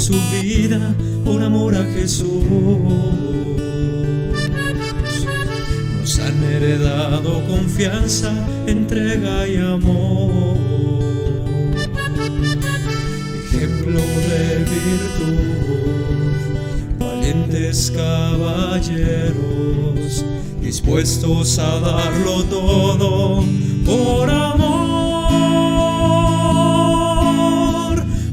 su vida por amor a Jesús. Nos han heredado confianza, entrega y amor. Ejemplo de virtud, valientes caballeros, dispuestos a darlo todo por amor.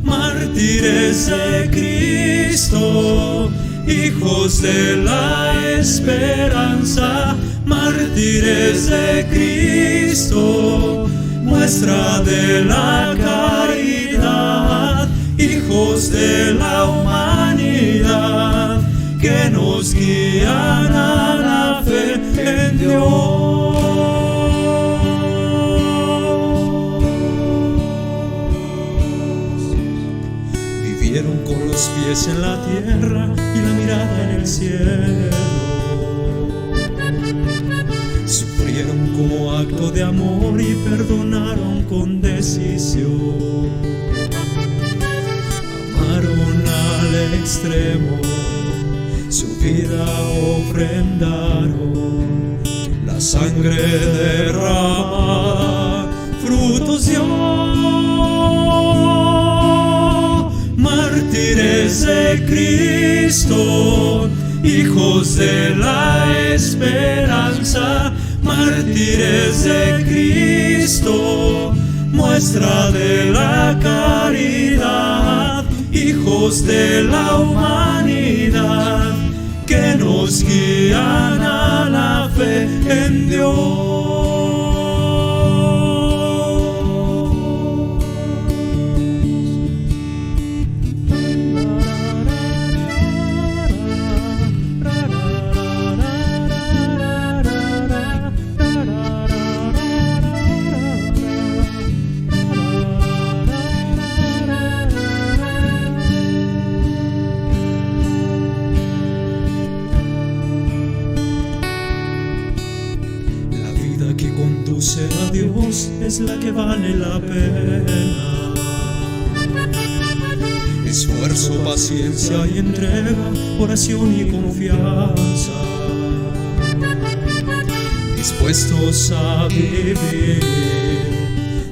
Mártires de Cristo, hijos de la esperanza. Mártires de Cristo, muestra de la caridad. Hijos de la humanidad, que nos guían a la fe en Dios. Vivieron con los pies en la tierra y la mirada en el cielo. Sufrieron como acto de amor y perdonaron con decisión. Amaron al extremo, su vida ofrendaron, la sangre derramada, frutos dio. Mártires de Cristo, hijos de la esperanza. Mártires de Cristo, muestra de la caridad. Hijos de la humanidad, que nos guían a la fe en Dios. A Dios es la que vale la pena. Esfuerzo, paciencia y entrega, oración y confianza. Dispuestos a vivir,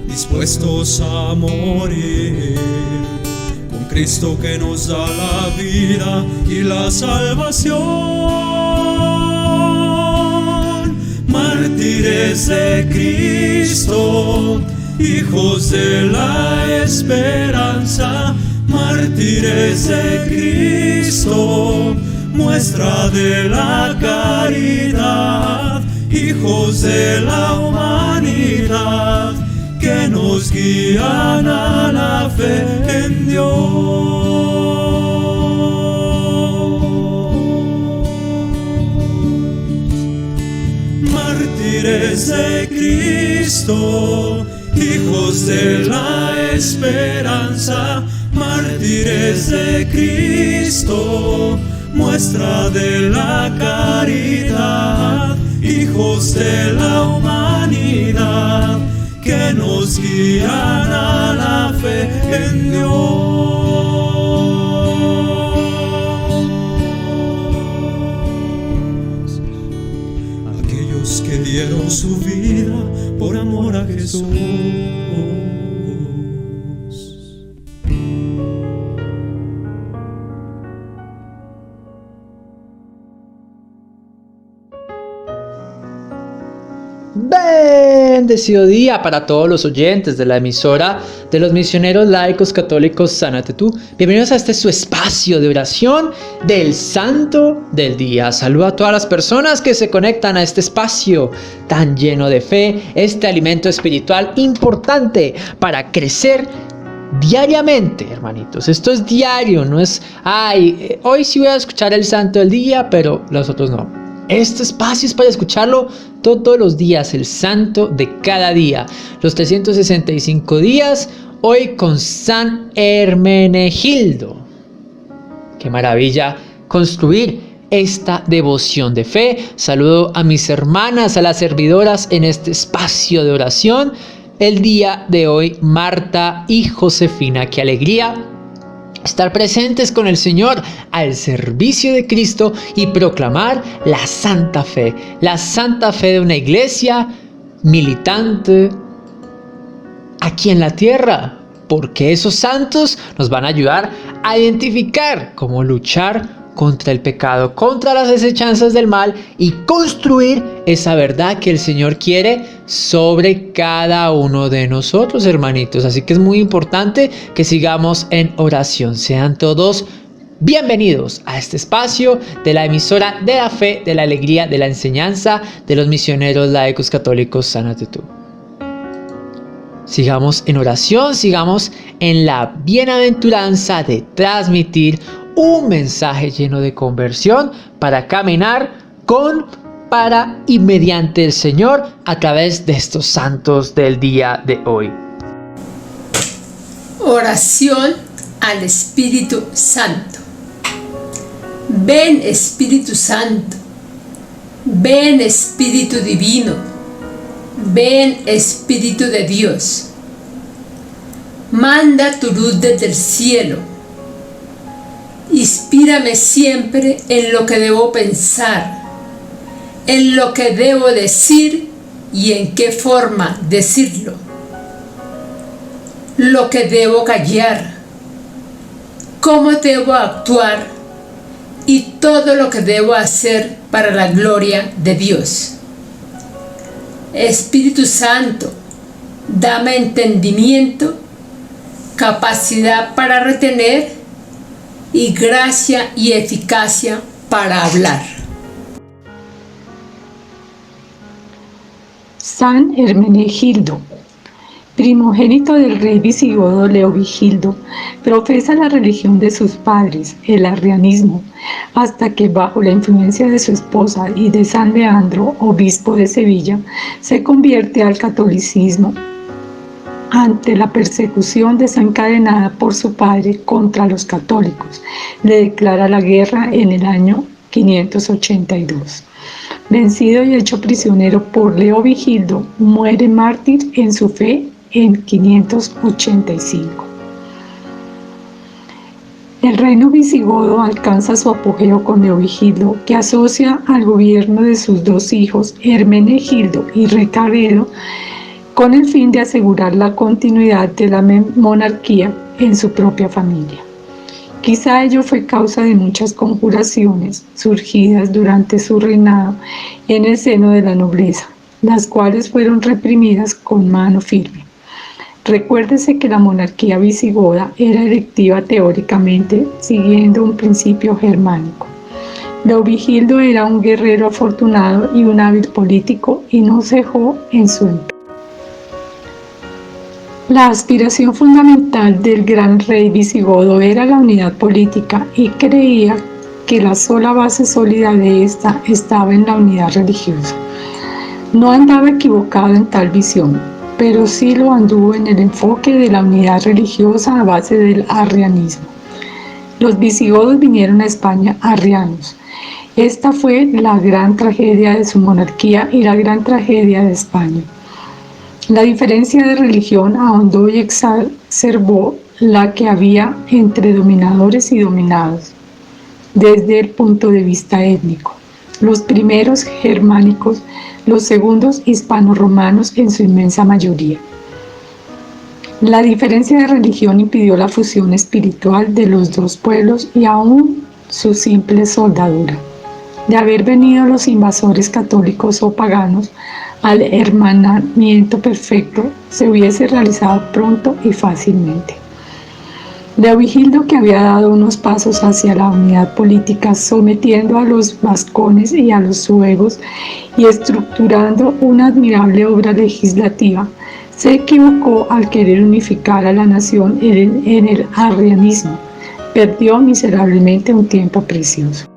dispuestos a morir, con Cristo que nos da la vida y la salvación. Mártires de Cristo, hijos de la esperanza. Mártires de Cristo, muestra de la caridad. Hijos de la humanidad, que nos guían a la fe en Dios. Mártires de Cristo, hijos de la esperanza. Mártires de Cristo, muestra de la caridad. Hijos de la humanidad, que nos guían a la fe en Dios. Que dieron su vida por amor a Jesús. Bendecido día para todos los oyentes de la emisora de los misioneros laicos católicos Sánate Tú. Bienvenidos a este su espacio de oración del Santo del Día. Saludo a todas las personas que se conectan a este espacio tan lleno de fe, este alimento espiritual importante para crecer diariamente, hermanitos. Esto es diario, no es, hoy sí voy a escuchar el Santo del Día, pero los otros no. Este espacio es para escucharlo todos los días, el santo de cada día, los 365 días, hoy con San Hermenegildo. Qué maravilla construir esta devoción de fe. Saludo a mis hermanas, a las servidoras en este espacio de oración. El día de hoy, Marta y Josefina, qué alegría estar presentes con el Señor al servicio de Cristo y proclamar la santa fe de una iglesia militante aquí en la tierra, porque esos santos nos van a ayudar a identificar cómo luchar contra el pecado, contra las asechanzas del mal y construir esa verdad que el Señor quiere sobre cada uno de nosotros, hermanitos. Así que es muy importante que sigamos en oración. Sean todos bienvenidos a este espacio de la emisora de la fe, de la alegría, de la enseñanza de los misioneros laicos católicos Sánate Tú. Sigamos en oración, sigamos en la bienaventuranza de transmitir un mensaje lleno de conversión para caminar con, para y mediante el Señor a través de estos santos del día de hoy. Oración al Espíritu Santo. Ven Espíritu Santo, ven Espíritu Divino, ven Espíritu de Dios. Manda tu luz desde el cielo. Inspírame siempre en lo que debo pensar, en lo que debo decir y en qué forma decirlo, lo que debo callar, cómo debo actuar y todo lo que debo hacer para la gloria de Dios. Espíritu Santo, dame entendimiento, capacidad para retener y gracia y eficacia para hablar. San Hermenegildo, primogénito del rey visigodo Leovigildo, profesa la religión de sus padres, el arrianismo, hasta que bajo la influencia de su esposa y de San Leandro, obispo de Sevilla, se convierte al catolicismo ante la persecución desencadenada por su padre contra los católicos. Le declara la guerra en el año 582. Vencido y hecho prisionero por Leovigildo, muere mártir en su fe en 585. El reino visigodo alcanza su apogeo con Leovigildo, que asocia al gobierno de sus dos hijos, Hermenegildo y Recaredo, con el fin de asegurar la continuidad de la monarquía en su propia familia. Quizá ello fue causa de muchas conjuraciones surgidas durante su reinado en el seno de la nobleza, las cuales fueron reprimidas con mano firme. Recuérdese que la monarquía visigoda era electiva teóricamente, siguiendo un principio germánico. Leovigildo era un guerrero afortunado y un hábil político y no cejó en su empeño. La aspiración fundamental del gran rey visigodo era la unidad política y creía que la sola base sólida de esta estaba en la unidad religiosa. No andaba equivocado en tal visión, pero sí lo anduvo en el enfoque de la unidad religiosa a base del arrianismo. Los visigodos vinieron a España arrianos. Esta fue la gran tragedia de su monarquía y la gran tragedia de España. La diferencia de religión ahondó y exacerbó la que había entre dominadores y dominados, desde el punto de vista étnico. Los primeros germánicos, los segundos hispano-romanos en su inmensa mayoría. La diferencia de religión impidió la fusión espiritual de los dos pueblos y aún su simple soldadura. De haber venido los invasores católicos o paganos, al hermanamiento perfecto se hubiese realizado pronto y fácilmente. Leovigildo, que había dado unos pasos hacia la unidad política, sometiendo a los vascones y a los suevos y estructurando una admirable obra legislativa, se equivocó al querer unificar a la nación en el arrianismo. Perdió miserablemente un tiempo precioso.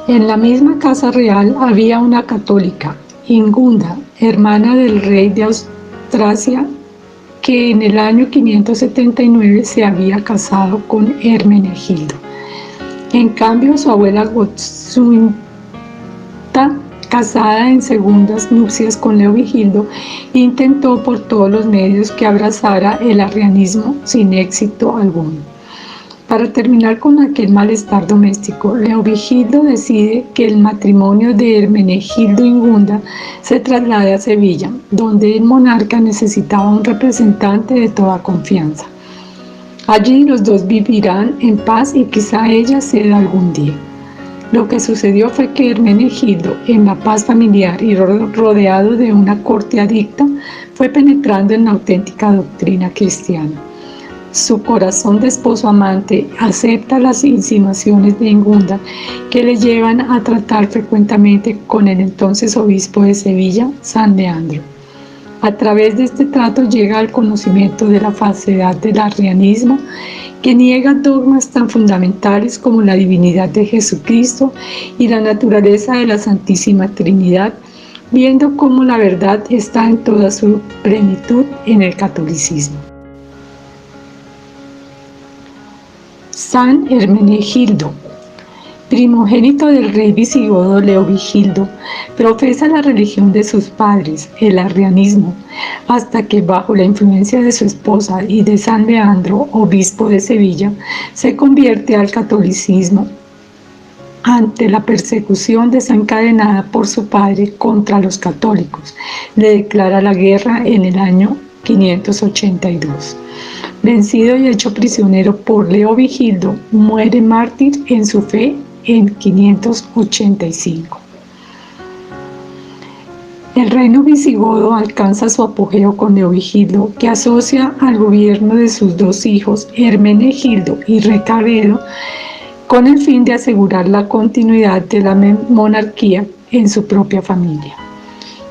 En la misma casa real había una católica, Ingunda, hermana del rey de Austrasia, que en el año 579 se había casado con Hermenegildo. En cambio, su abuela Gotsuinta casada en segundas nupcias con Leovigildo, intentó por todos los medios que abrazara el arrianismo sin éxito alguno. Para terminar con aquel malestar doméstico, Leovigildo decide que el matrimonio de Hermenegildo Ingunda se traslade a Sevilla, donde el monarca necesitaba un representante de toda confianza. Allí los dos vivirán en paz y quizá ella ceda algún día. Lo que sucedió fue que Hermenegildo, en la paz familiar y rodeado de una corte adicta, fue penetrando en la auténtica doctrina cristiana. Su corazón de esposo amante acepta las insinuaciones de Ingunda, que le llevan a tratar frecuentemente con el entonces obispo de Sevilla, San Leandro. A través de este trato llega al conocimiento de la falsedad del arrianismo, que niega dogmas tan fundamentales como la divinidad de Jesucristo y la naturaleza de la Santísima Trinidad, viendo cómo la verdad está en toda su plenitud en el catolicismo. San Hermenegildo, primogénito del rey visigodo Leovigildo, profesa la religión de sus padres, el arrianismo, hasta que bajo la influencia de su esposa y de San Leandro, obispo de Sevilla, se convierte al catolicismo ante la persecución desencadenada por su padre contra los católicos. Le declara la guerra en el año 582. Vencido y hecho prisionero por Leovigildo, muere mártir en su fe en 585. El reino visigodo alcanza su apogeo con Leovigildo, que asocia al gobierno de sus dos hijos, Hermenegildo y Recaredo, con el fin de asegurar la continuidad de la monarquía en su propia familia.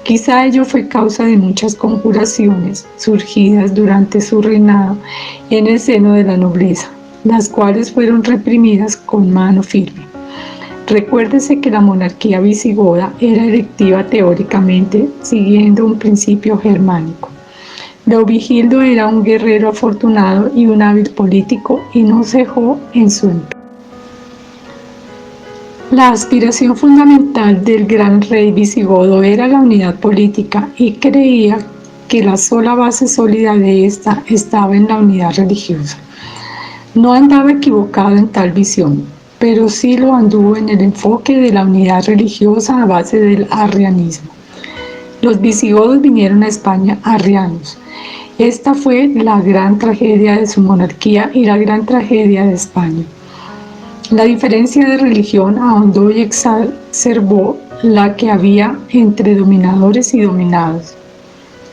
Quizá ello fue causa de muchas conjuraciones surgidas durante su reinado en el seno de la nobleza, las cuales fueron reprimidas con mano firme. Recuérdese que la monarquía visigoda era electiva teóricamente, siguiendo un principio germánico. Leovigildo era un guerrero afortunado y un hábil político y no cejó en su empeño. La aspiración fundamental del gran rey visigodo era la unidad política y creía que la sola base sólida de esta estaba en la unidad religiosa. No andaba equivocado en tal visión, pero sí lo anduvo en el enfoque de la unidad religiosa a base del arrianismo. Los visigodos vinieron a España arrianos. Esta fue la gran tragedia de su monarquía y la gran tragedia de España. La diferencia de religión ahondó y exacerbó la que había entre dominadores y dominados,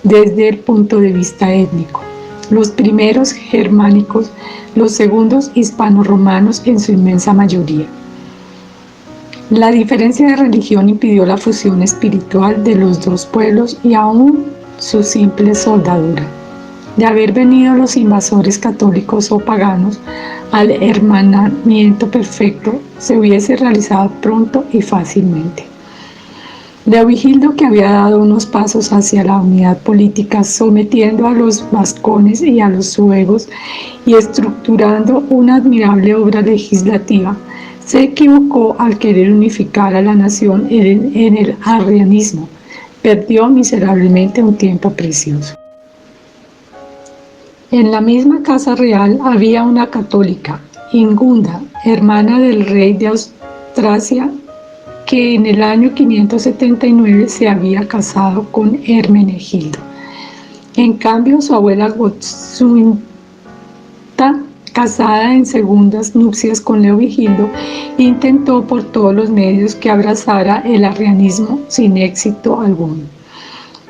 desde el punto de vista étnico. Los primeros germánicos, los segundos hispano-romanos en su inmensa mayoría. La diferencia de religión impidió la fusión espiritual de los dos pueblos y aún su simple soldadura. De haber venido los invasores católicos o paganos, al hermanamiento perfecto se hubiese realizado pronto y fácilmente. Leovigildo, que había dado unos pasos hacia la unidad política, sometiendo a los vascones y a los suevos y estructurando una admirable obra legislativa, se equivocó al querer unificar a la nación en el arrianismo. Perdió miserablemente un tiempo precioso. En la misma casa real había una católica, Ingunda, hermana del rey de Austrasia, que en el año 579 se había casado con Hermenegildo. En cambio, su abuela Gotsuinta, casada en segundas nupcias con Leovigildo, intentó por todos los medios que abrazara el arrianismo sin éxito alguno.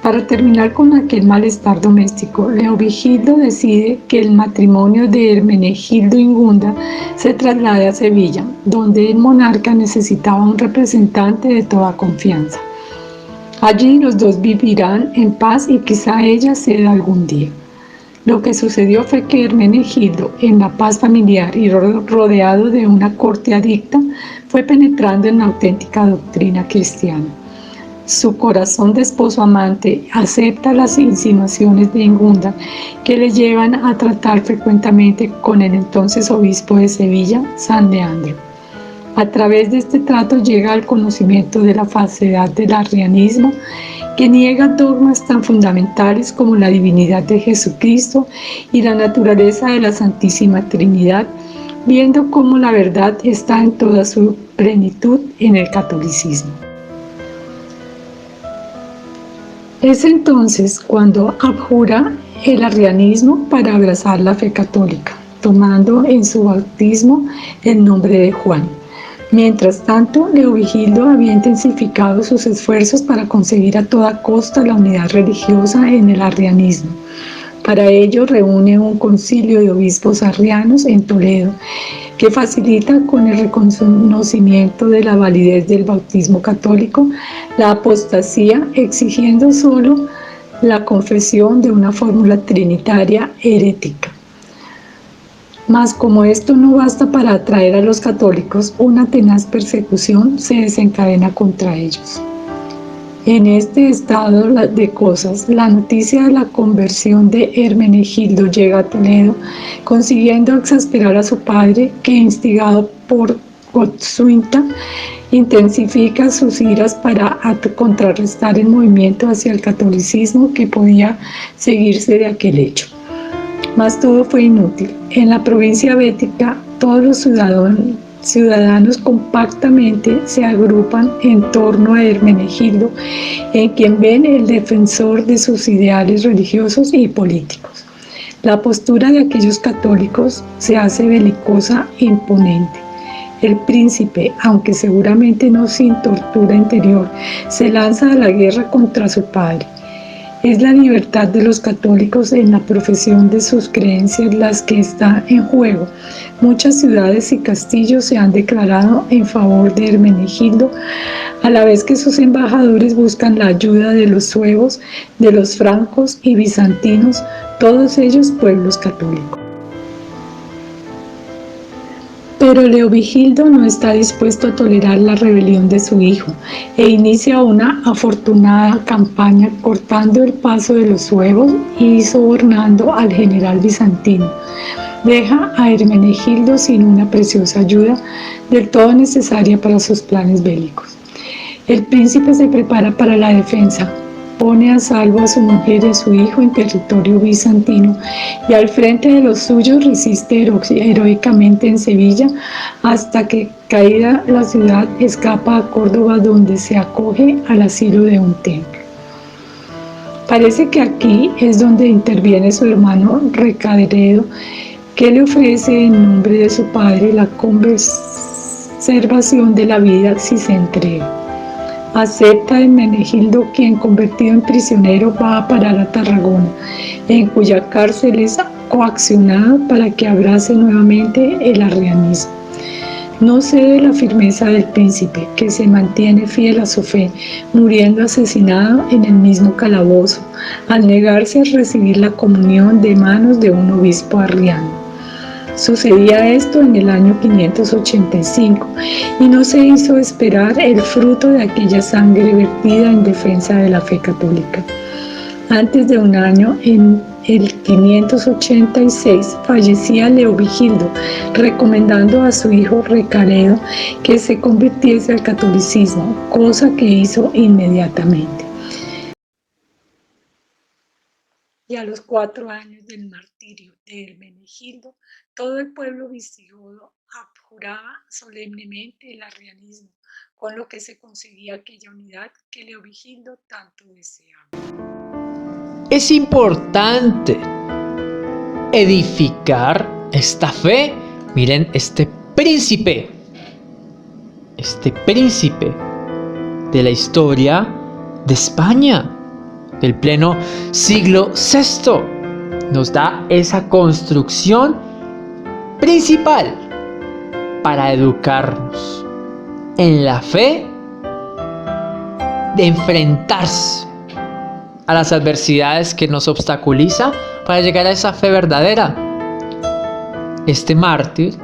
Para terminar con aquel malestar doméstico, Leovigildo decide que el matrimonio de Hermenegildo Ingunda se traslade a Sevilla, donde el monarca necesitaba un representante de toda confianza. Allí los dos vivirán en paz y quizá ella ceda algún día. Lo que sucedió fue que Hermenegildo, en la paz familiar y rodeado de una corte adicta, fue penetrando en la auténtica doctrina cristiana. Su corazón de esposo amante acepta las insinuaciones de Ingunda, que le llevan a tratar frecuentemente con el entonces obispo de Sevilla, San Leandro. A través de este trato llega al conocimiento de la falsedad del arrianismo, que niega dogmas tan fundamentales como la divinidad de Jesucristo y la naturaleza de la Santísima Trinidad, viendo cómo la verdad está en toda su plenitud en el catolicismo. Es entonces cuando abjura el arrianismo para abrazar la fe católica, tomando en su bautismo el nombre de Juan. Mientras tanto, Leovigildo había intensificado sus esfuerzos para conseguir a toda costa la unidad religiosa en el arrianismo. Para ello reúne un concilio de obispos arrianos en Toledo, que facilita con el reconocimiento de la validez del bautismo católico la apostasía, exigiendo solo la confesión de una fórmula trinitaria herética. Mas como esto no basta para atraer a los católicos, una tenaz persecución se desencadena contra ellos. En este estado de cosas, la noticia de la conversión de Hermenegildo llega a Toledo, consiguiendo exasperar a su padre, que, instigado por Gotsuinta, intensifica sus iras para contrarrestar el movimiento hacia el catolicismo que podía seguirse de aquel hecho. Mas todo fue inútil. En la provincia bética, todos los ciudadanos compactamente se agrupan en torno a Hermenegildo, en quien ven el defensor de sus ideales religiosos y políticos. La postura de aquellos católicos se hace belicosa e imponente. El príncipe, aunque seguramente no sin tortura interior, se lanza a la guerra contra su padre. Es la libertad de los católicos en la profesión de sus creencias las que está en juego. Muchas ciudades y castillos se han declarado en favor de Hermenegildo, a la vez que sus embajadores buscan la ayuda de los suevos, de los francos y bizantinos, todos ellos pueblos católicos. Pero Leovigildo no está dispuesto a tolerar la rebelión de su hijo e inicia una afortunada campaña cortando el paso de los suevos y sobornando al general bizantino. Deja a Hermenegildo sin una preciosa ayuda del todo necesaria para sus planes bélicos. El príncipe se prepara para la defensa, pone a salvo a su mujer y a su hijo en territorio bizantino y al frente de los suyos resiste heroicamente en Sevilla hasta que, caída la ciudad, escapa a Córdoba, donde se acoge al asilo de un templo. Parece que aquí es donde interviene su hermano Recaredo, que le ofrece en nombre de su padre la conservación de la vida si se entrega. Acepta Hermenegildo, quien, convertido en prisionero, va a parar a Tarragona, en cuya cárcel es coaccionado para que abrace nuevamente el arrianismo. No cede la firmeza del príncipe, que se mantiene fiel a su fe, muriendo asesinado en el mismo calabozo, al negarse a recibir la comunión de manos de un obispo arriano. Sucedía esto en el año 585 y no se hizo esperar el fruto de aquella sangre vertida en defensa de la fe católica. Antes de un año, en el 586, fallecía Leovigildo, recomendando a su hijo Recaredo que se convirtiese al catolicismo, cosa que hizo inmediatamente. Y a los 4 años del martirio de Hermenegildo, todo el pueblo visigodo abjuraba solemnemente el arrianismo, con lo que se conseguía aquella unidad que Leovigildo tanto deseaba. Es importante edificar esta fe. Miren, este príncipe de la historia de España, del pleno siglo VI, nos da esa construcción principal para educarnos en la fe, de enfrentarse a las adversidades que nos obstaculizan para llegar a esa fe verdadera. Este mártir,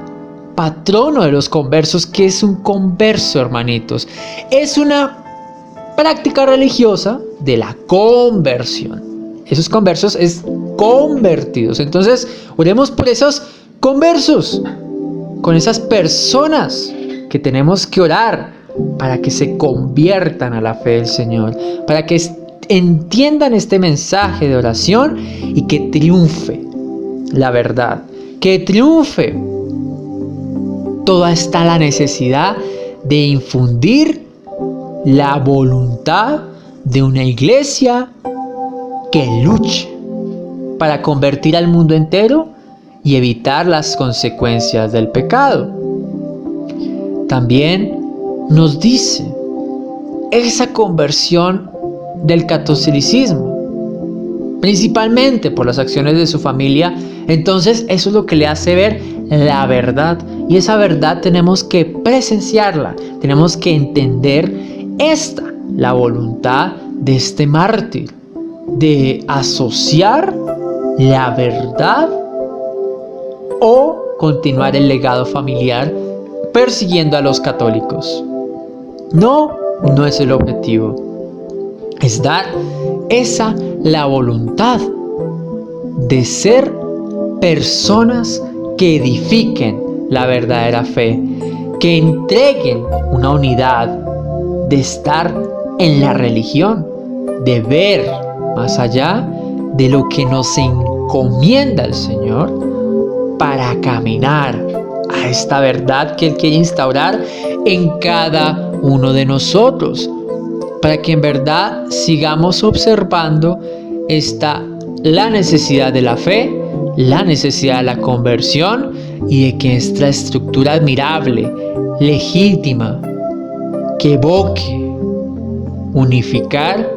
patrono de los conversos, ¿qué es un converso, hermanitos? Es una práctica religiosa de la conversión. Esos conversos es convertidos. Entonces, oremos por esos conversos, con esas personas que tenemos que orar para que se conviertan a la fe del Señor, para que entiendan este mensaje de oración y que triunfe la verdad, que triunfe toda esta la necesidad de infundir la voluntad de una iglesia que luche para convertir al mundo entero y evitar las consecuencias del pecado. También nos dice esa conversión del catolicismo, principalmente por las acciones de su familia. Entonces eso es lo que le hace ver la verdad, y esa verdad tenemos que presenciarla, tenemos que entender la voluntad de este mártir, de asociar la verdad o continuar el legado familiar persiguiendo a los católicos. No es el objetivo. Es dar la voluntad de ser personas que edifiquen la verdadera fe, que entreguen una unidad, de estar en la religión, de ver más allá de lo que nos encomienda el Señor para caminar a esta verdad que Él quiere instaurar en cada uno de nosotros, para que en verdad sigamos observando la necesidad de la fe, la necesidad de la conversión, y de que esta estructura admirable, legítima, que evoque unificar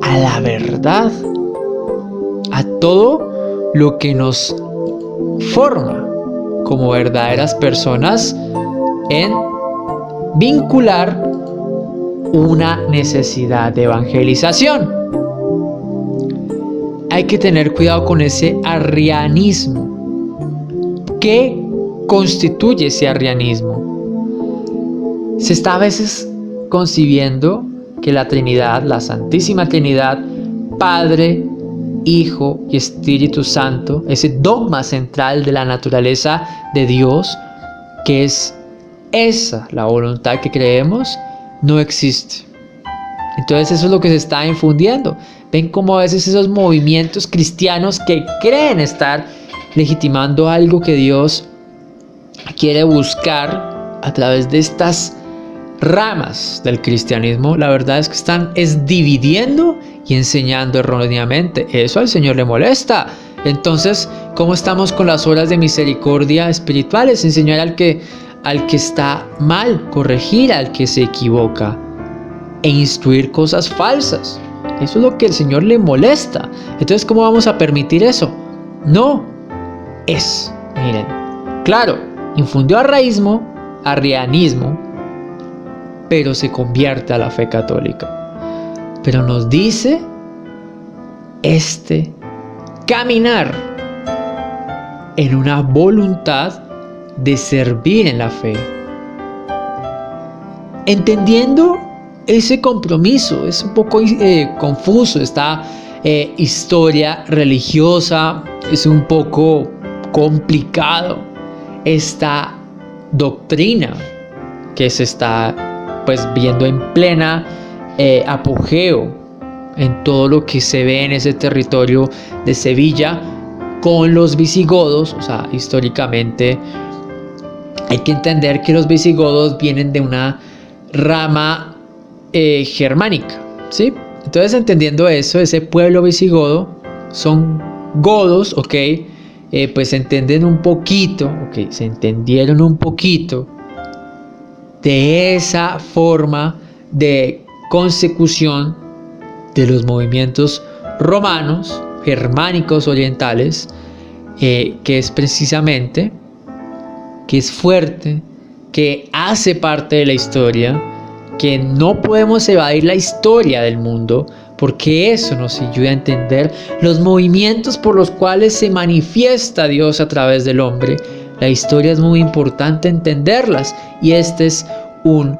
a la verdad, a todo lo que nos forma como verdaderas personas, en vincular una necesidad de evangelización. Hay que tener cuidado con ese arrianismo. ¿Qué constituye ese arrianismo? Se está a veces concibiendo que la Trinidad, la Santísima Trinidad, Padre, Hijo y Espíritu Santo, ese dogma central de la naturaleza de Dios, que es esa la voluntad que creemos, no existe. Entonces eso es lo que se está infundiendo. Ven cómo a veces esos movimientos cristianos que creen estar legitimando algo que Dios quiere buscar a través de estas ramas del cristianismo, la verdad es que están dividiendo y enseñando erróneamente. Eso al Señor le molesta. Entonces, ¿cómo estamos con las obras de misericordia espirituales? Enseñar al que está mal, corregir al que se equivoca e instruir cosas falsas. Eso es lo que el Señor le molesta. Entonces, ¿cómo vamos a permitir eso? No es, miren, claro, infundió arrianismo, pero se convierte a la fe católica. Pero nos dice caminar en una voluntad de servir en la fe, entendiendo ese compromiso. Es un poco confuso esta historia religiosa, es un poco complicado esta doctrina que se está viendo en plena apogeo en todo lo que se ve en ese territorio de Sevilla con los visigodos. O sea, históricamente hay que entender que los visigodos vienen de una rama germánica, ¿sí? Entonces, entendiendo eso, ese pueblo visigodo son godos, ¿ok? Se entendieron un poquito de esa forma de consecución de los movimientos romanos, germánicos, orientales, que es precisamente, que es fuerte, que hace parte de la historia, que no podemos evadir la historia del mundo, porque eso nos ayuda a entender los movimientos por los cuales se manifiesta Dios a través del hombre. La historia es muy importante entenderlas, y este es un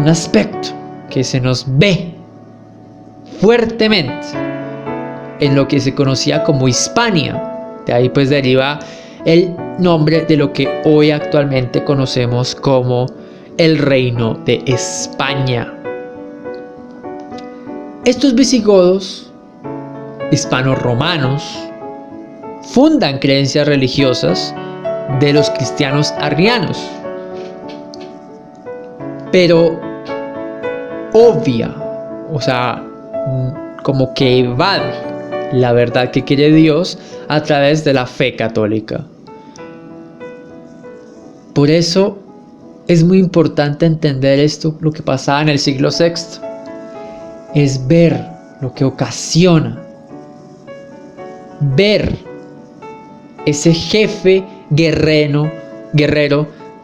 aspecto que se nos ve fuertemente en lo que se conocía como Hispania. De ahí deriva el nombre de lo que hoy actualmente conocemos como el Reino de España. Estos visigodos hispano-romanos fundan creencias religiosas de los cristianos arrianos, pero obvia, o sea, como que evade la verdad que quiere Dios a través de la fe católica. Por eso es muy importante entender esto, lo que pasaba en el siglo VI, es ver lo que ocasiona, ver ese jefe guerrero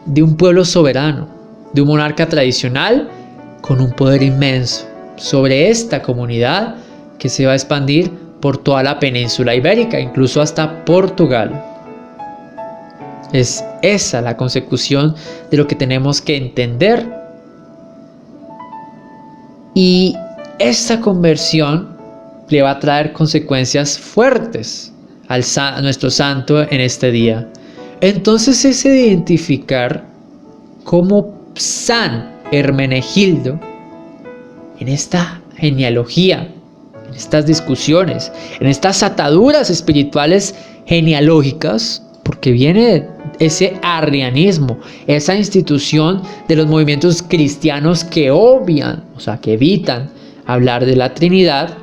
de un pueblo soberano, de un monarca tradicional con un poder inmenso sobre esta comunidad que se va a expandir por toda la península ibérica, incluso hasta Portugal. Es esa la consecución de lo que tenemos que entender. Y esta conversión le va a traer consecuencias fuertes a nuestro santo en este día. Entonces es identificar cómo San Hermenegildo, en esta genealogía, en estas discusiones, en estas ataduras espirituales genealógicas, porque viene ese arrianismo, esa institución de los movimientos cristianos que obvian, o sea, que evitan hablar de la Trinidad,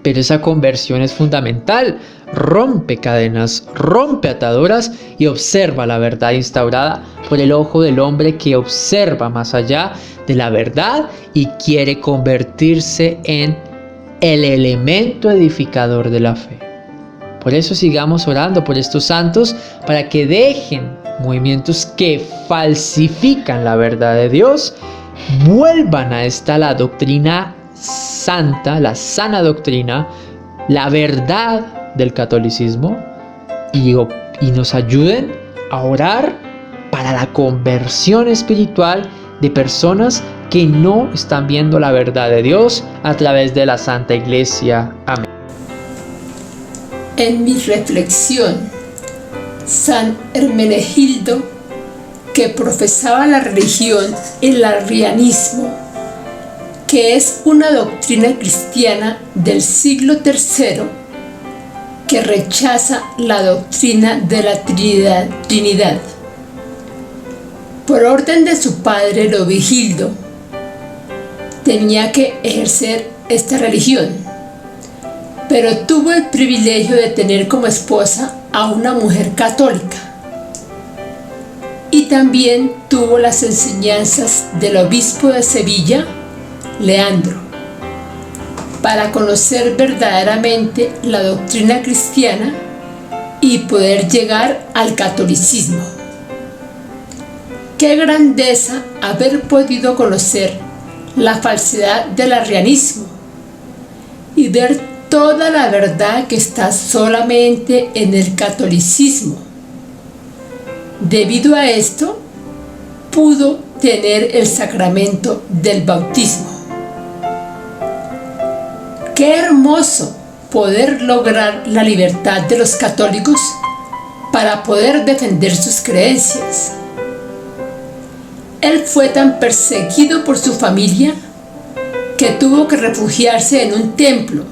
pero esa conversión es fundamental, rompe cadenas, rompe ataduras y observa la verdad instaurada por el ojo del hombre que observa más allá de la verdad y quiere convertirse en el elemento edificador de la fe. Por eso sigamos orando por estos santos para que dejen movimientos que falsifican la verdad de Dios, vuelvan a esta la doctrina santa, la sana doctrina, la verdad del catolicismo y nos ayuden a orar para la conversión espiritual de personas que no están viendo la verdad de Dios a través de la Santa Iglesia. Amén. En mi reflexión, San Hermenegildo, que profesaba la religión, el arrianismo, que es una doctrina cristiana del siglo III que rechaza la doctrina de la Trinidad. Por orden de su padre Leovigildo, tenía que ejercer esta religión, pero tuvo el privilegio de tener como esposa a una mujer católica y también tuvo las enseñanzas del obispo de Sevilla, Leandro, para conocer verdaderamente la doctrina cristiana y poder llegar al catolicismo. Qué grandeza haber podido conocer la falsedad del arrianismo y ver toda la verdad que está solamente en el catolicismo. Debido a esto, pudo tener el sacramento del bautismo. Qué hermoso poder lograr la libertad de los católicos para poder defender sus creencias. Él fue tan perseguido por su familia que tuvo que refugiarse en un templo.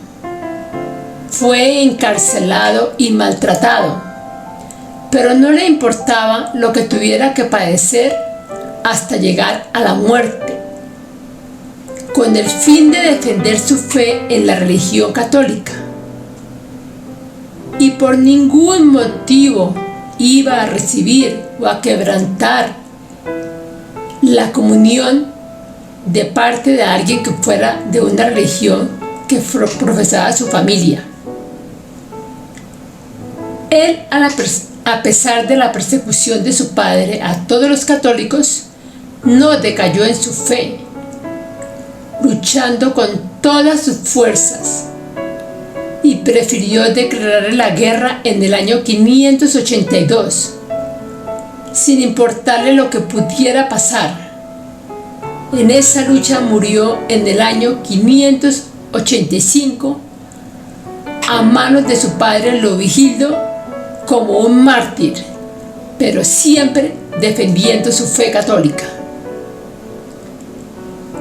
Fue encarcelado y maltratado, pero no le importaba lo que tuviera que padecer hasta llegar a la muerte, con el fin de defender su fe en la religión católica. Y por ningún motivo iba a recibir o a quebrantar la comunión de parte de alguien que fuera de una religión que profesaba su familia. Él, a pesar de la persecución de su padre a todos los católicos, no decayó en su fe, luchando con todas sus fuerzas, y prefirió declarar la guerra en el año 582, sin importarle lo que pudiera pasar. En esa lucha murió en el año 585 a manos de su padre Leovigildo, como un mártir, pero siempre defendiendo su fe católica.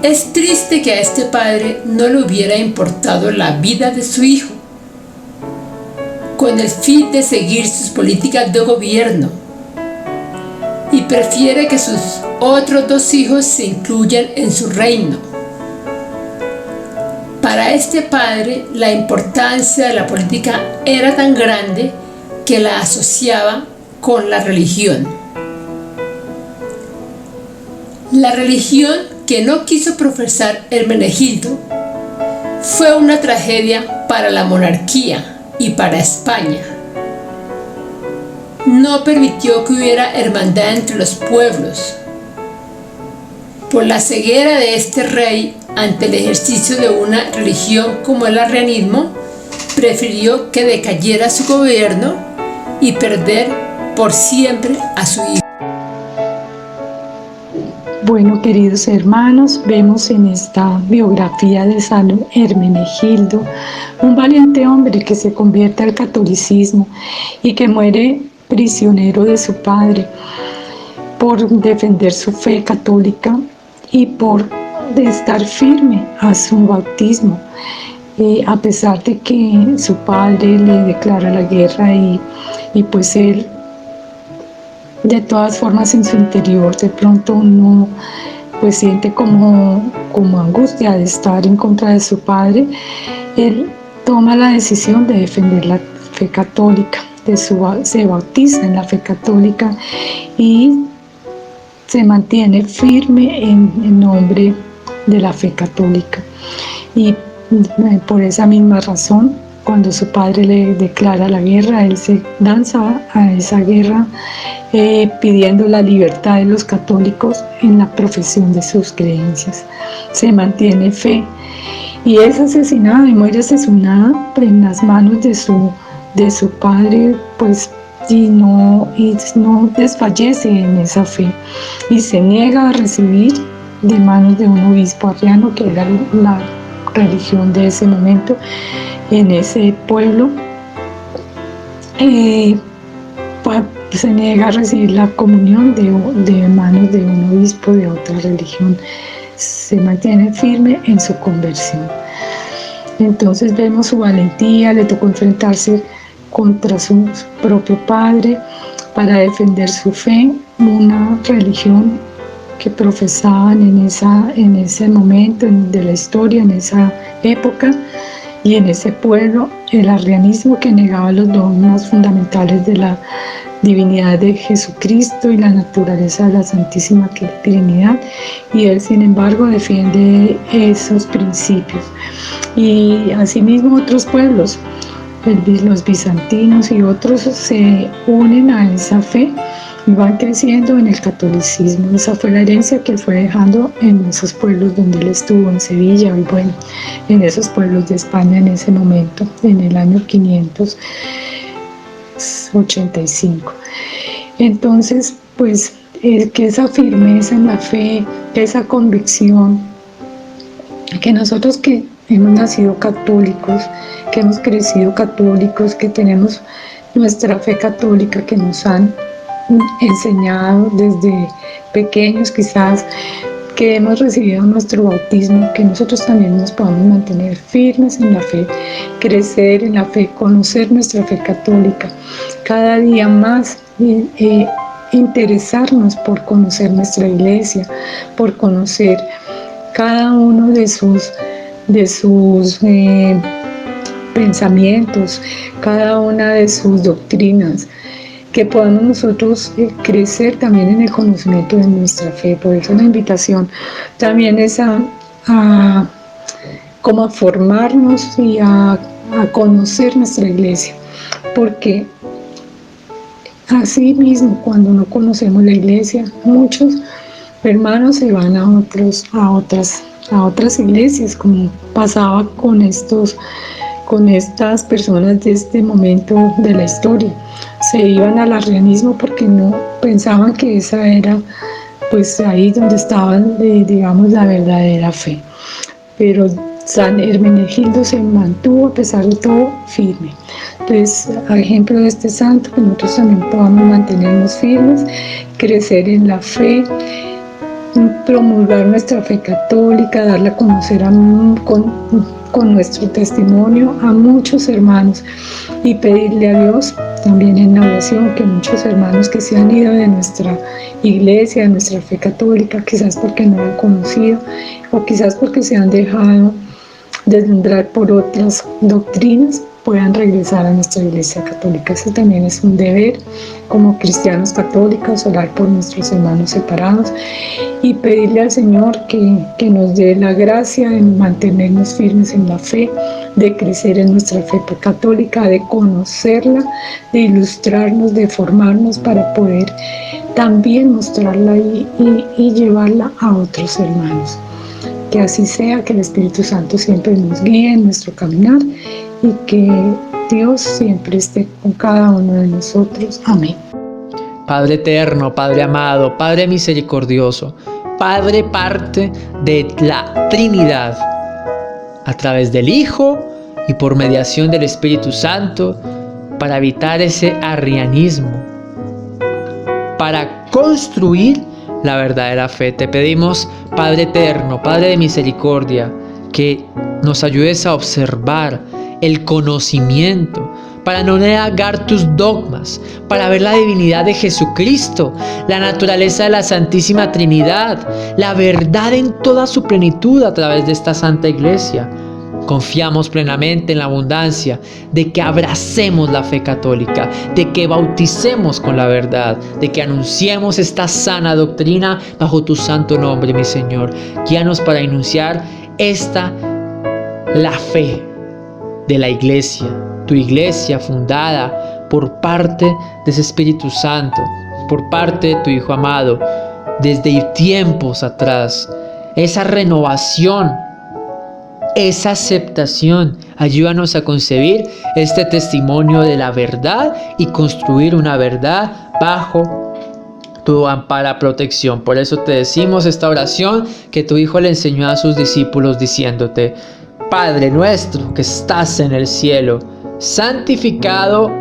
Es triste que a este padre no le hubiera importado la vida de su hijo, con el fin de seguir sus políticas de gobierno, y prefiere que sus otros 2 hijos se incluyan en su reino. Para este padre, la importancia de la política era tan grande que la asociaba con la religión. La religión que no quiso profesar Hermenegildo fue una tragedia para la monarquía y para España. No permitió que hubiera hermandad entre los pueblos. Por la ceguera de este rey ante el ejercicio de una religión como el arrianismo, prefirió que decayera su gobierno y perder por siempre a su hijo. Bueno, queridos hermanos, vemos en esta biografía de San Hermenegildo un valiente hombre que se convierte al catolicismo y que muere prisionero de su padre por defender su fe católica y por estar firme a su bautismo, a pesar de que su padre le declara la guerra y pues él, de todas formas, en su interior de pronto uno pues siente como angustia de estar en contra de su padre. Él toma la decisión de defender la fe católica, se bautiza en la fe católica y se mantiene firme en nombre de la fe católica. Y por esa misma razón, cuando su padre le declara la guerra, él se lanza a esa guerra pidiendo la libertad de los católicos en la profesión de sus creencias. Se mantiene fe y es asesinado y muere asesinado en las manos de su padre, pues, y no desfallece en esa fe y se niega a recibir de manos de un obispo arriano, que era la religión de ese momento en ese pueblo. Se niega a recibir la comunión de manos de un obispo de otra religión. Se mantiene firme en su conversión. Entonces vemos su valentía, le tocó enfrentarse contra su propio padre para defender su fe, una religión que profesaban en ese momento de la historia, en esa época y en ese pueblo, el arrianismo, que negaba los dogmas fundamentales de la divinidad de Jesucristo y la naturaleza de la Santísima Trinidad, y él, sin embargo, defiende esos principios. Y asimismo otros pueblos, los bizantinos y otros, se unen a esa fe y van creciendo en el catolicismo. Esa fue la herencia que él fue dejando en esos pueblos donde él estuvo, en Sevilla y bueno, en esos pueblos de España en ese momento, en el año 585. Entonces, pues, que esa firmeza en la fe, esa convicción, que nosotros que hemos nacido católicos, que hemos crecido católicos, que tenemos nuestra fe católica, que nos han enseñado desde pequeños, quizás, que hemos recibido nuestro bautismo, que nosotros también nos podamos mantener firmes en la fe, crecer en la fe, conocer nuestra fe católica, cada día más interesarnos por conocer nuestra iglesia, por conocer cada uno de sus pensamientos, cada una de sus doctrinas, que podamos nosotros crecer también en el conocimiento de nuestra fe. Por eso la invitación también es como a formarnos y a conocer nuestra iglesia, porque así mismo, cuando no conocemos la iglesia, muchos hermanos se van a otras iglesias, como pasaba con estas personas de este momento de la historia. Se iban al arrianismo porque no pensaban que esa era, pues, ahí donde estaban, digamos, la verdadera fe. Pero San Hermenegildo se mantuvo a pesar de todo firme. Entonces, a ejemplo de este santo, que nosotros también podamos mantenernos firmes, crecer en la fe, promulgar nuestra fe católica, darla a conocer con nuestro testimonio a muchos hermanos y pedirle a Dios también en la oración que muchos hermanos que se han ido de nuestra iglesia, de nuestra fe católica, quizás porque no la han conocido o quizás porque se han dejado deslumbrar por otras doctrinas, puedan regresar a nuestra iglesia católica. Eso también es un deber como cristianos católicos, orar por nuestros hermanos separados y pedirle al Señor que nos dé la gracia de mantenernos firmes en la fe, de crecer en nuestra fe católica, de conocerla, de ilustrarnos, de formarnos para poder también mostrarla y llevarla a otros hermanos. Que así sea, que el Espíritu Santo siempre nos guíe en nuestro caminar y que Dios siempre esté con cada uno de nosotros. Amén. Padre eterno, Padre amado, Padre misericordioso, Padre parte de la Trinidad, a través del Hijo y por mediación del Espíritu Santo, para evitar ese arrianismo, para construir la verdadera fe. Te pedimos, Padre eterno, Padre de misericordia, que nos ayudes a observar el conocimiento, para no negar tus dogmas, para ver la divinidad de Jesucristo, la naturaleza de la Santísima Trinidad, la verdad en toda su plenitud a través de esta Santa Iglesia. Confiamos plenamente en la abundancia de que abracemos la fe católica, de que bauticemos con la verdad, de que anunciemos esta sana doctrina bajo tu santo nombre, mi Señor. Guíanos para enunciar la fe de la iglesia, tu iglesia fundada por parte de ese Espíritu Santo, por parte de tu Hijo amado, desde tiempos atrás. Esa renovación, esa aceptación, ayúdanos a concebir este testimonio de la verdad y construir una verdad bajo tu ampara protección. Por eso te decimos esta oración que tu Hijo le enseñó a sus discípulos diciéndote: Padre nuestro que estás en el cielo, santificado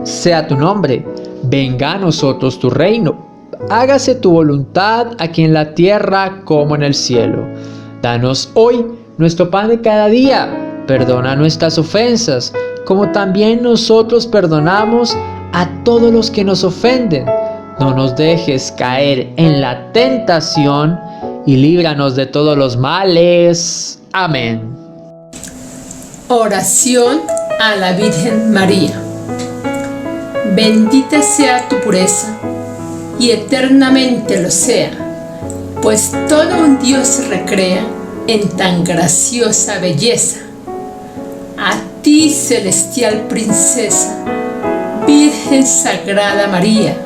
sea tu nombre, venga a nosotros tu reino, hágase tu voluntad aquí en la tierra como en el cielo. Danos hoy nuestro pan de cada día, perdona nuestras ofensas, como también nosotros perdonamos a todos los que nos ofenden. No nos dejes caer en la tentación y líbranos de todos los males. Amén. Oración a la Virgen María. Bendita sea tu pureza y eternamente lo sea, pues todo un Dios se recrea en tan graciosa belleza. A ti, celestial princesa, Virgen Sagrada María,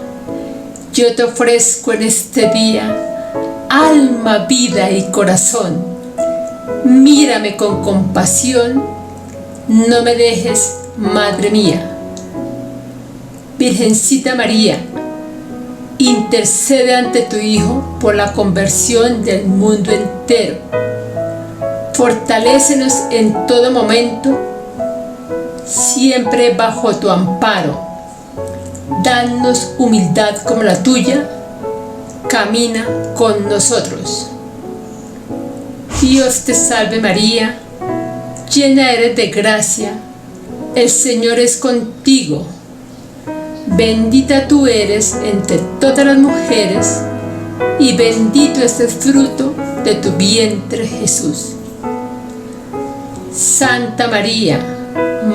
yo te ofrezco en este día alma, vida y corazón. Mírame con compasión, no me dejes, Madre mía. Virgencita María, intercede ante tu Hijo por la conversión del mundo entero. Fortalécenos en todo momento, siempre bajo tu amparo. Danos humildad como la tuya, camina con nosotros. Dios te salve María, llena eres de gracia, el Señor es contigo. Bendita tú eres entre todas las mujeres, y bendito es el fruto de tu vientre, Jesús. Santa María,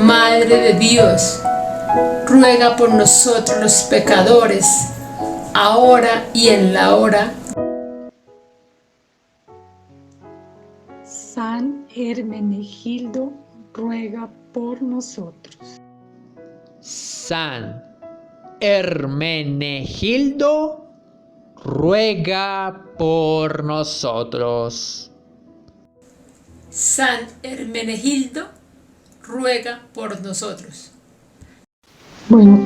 Madre de Dios, ruega por nosotros los pecadores, ahora y en la hora. San Hermenegildo, ruega por nosotros. San Hermenegildo, ruega por nosotros. San Hermenegildo, ruega por nosotros. Bueno,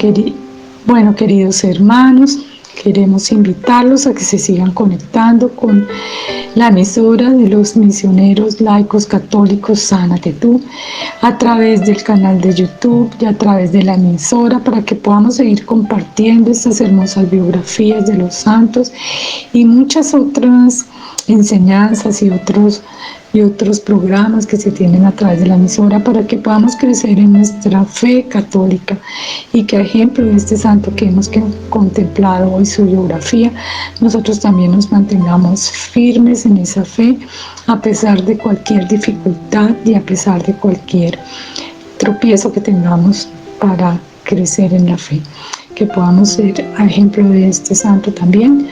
queridos hermanos, Queremos invitarlos a que se sigan conectando con la emisora de los misioneros laicos católicos Sánate Tú a través del canal de YouTube y a través de la emisora, para que podamos seguir compartiendo estas hermosas biografías de los santos y muchas otras enseñanzas y otros programas que se tienen a través de la emisora, para que podamos crecer en nuestra fe católica y que, a ejemplo de este santo que hemos contemplado hoy su biografía, nosotros también nos mantengamos firmes en esa fe a pesar de cualquier dificultad y a pesar de cualquier tropiezo que tengamos para crecer en la fe, que podamos ser, a ejemplo de este santo también,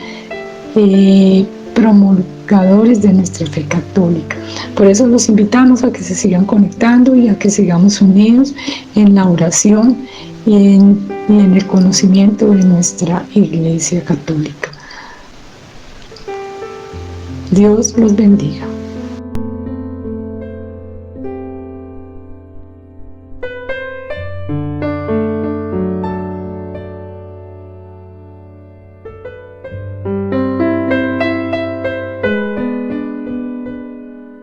promulgadores de nuestra fe católica. Por eso los invitamos a que se sigan conectando y a que sigamos unidos en la oración y en el conocimiento de nuestra Iglesia Católica. Dios los bendiga.